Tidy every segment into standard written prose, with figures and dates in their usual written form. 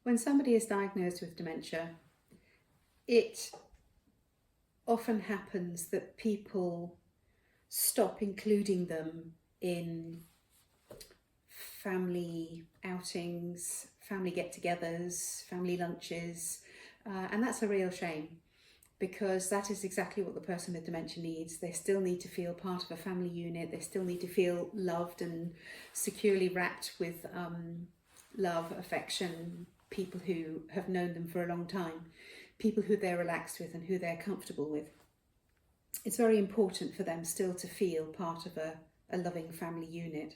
When somebody is diagnosed with dementia, it often happens that people stop including them in family outings, family get-togethers, family lunches, and that's a real shame, because that is exactly what the person with dementia needs. They still need to feel part of a family unit. They still need to feel loved and securely wrapped with love, affection, people who have known them for a long time, people who they're relaxed with and who they're comfortable with. It's very important for them still to feel part of a loving family unit.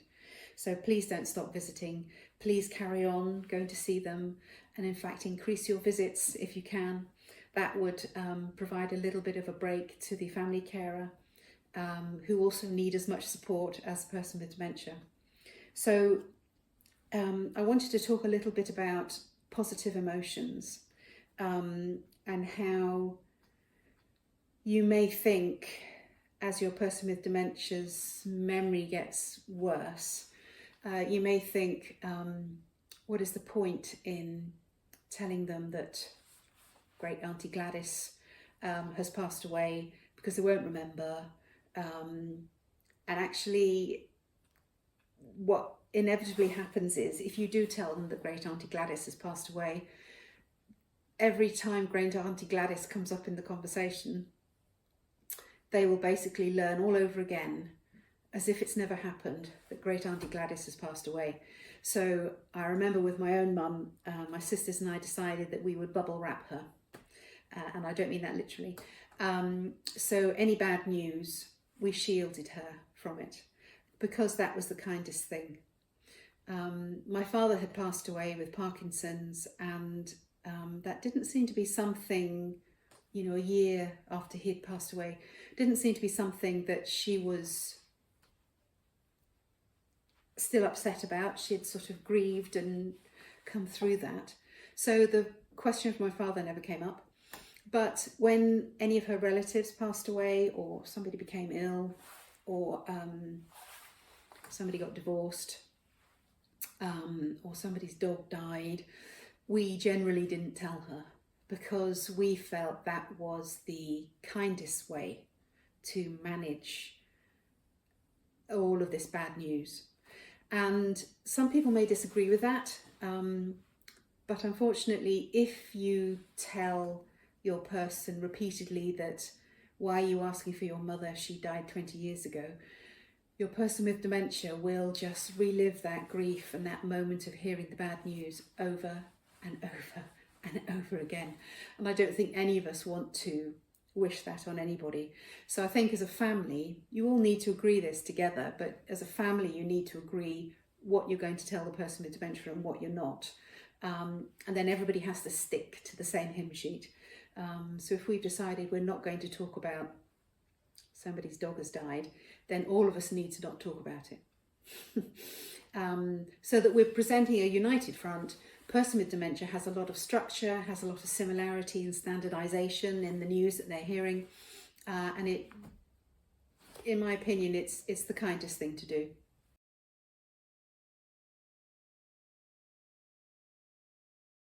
So please don't stop visiting. Please carry on going to see them, and in fact increase your visits if you can. That would provide a little bit of a break to the family carer, who also need as much support as a person with dementia. So I wanted to talk a little bit about positive emotions, and how you may think, as your person with dementia's memory gets worse, you may think, what is the point in telling them that great Auntie Gladys has passed away, because they won't remember. And actually, what inevitably happens is, if you do tell them that great Auntie Gladys has passed away, every time great Auntie Gladys comes up in the conversation, they will basically learn all over again, as if it's never happened, that great Auntie Gladys has passed away. So I remember with my own mum, my sisters and I decided that we would bubble wrap her. And I don't mean that literally. So any bad news, we shielded her from it, because that was the kindest thing. My father had passed away with Parkinson's, and that didn't seem to be something, you know, a year after he'd passed away, didn't seem to be something that she was still upset about. She had sort of grieved and come through that. So the question of my father never came up. But when any of her relatives passed away, or somebody became ill, or somebody got divorced, or somebody's dog died, we generally didn't tell her, because we felt that was the kindest way to manage all of this bad news. And some people may disagree with that, but unfortunately, if you tell your person repeatedly that, why are you asking for your mother, she died 20 years ago, your person with dementia will just relive that grief and that moment of hearing the bad news over and over and over again. And I don't think any of us want to wish that on anybody. So I think as a family, you all need to agree this together, but as a family you need to agree what you're going to tell the person with dementia and what you're not. And then everybody has to stick to the same hymn sheet. So if we've decided we're not going to talk about somebody's dog has died, then all of us need to not talk about it. So that we're presenting a united front. Person with dementia has a lot of structure, has a lot of similarity and standardisation in the news that they're hearing, and it, in my opinion, it's the kindest thing to do.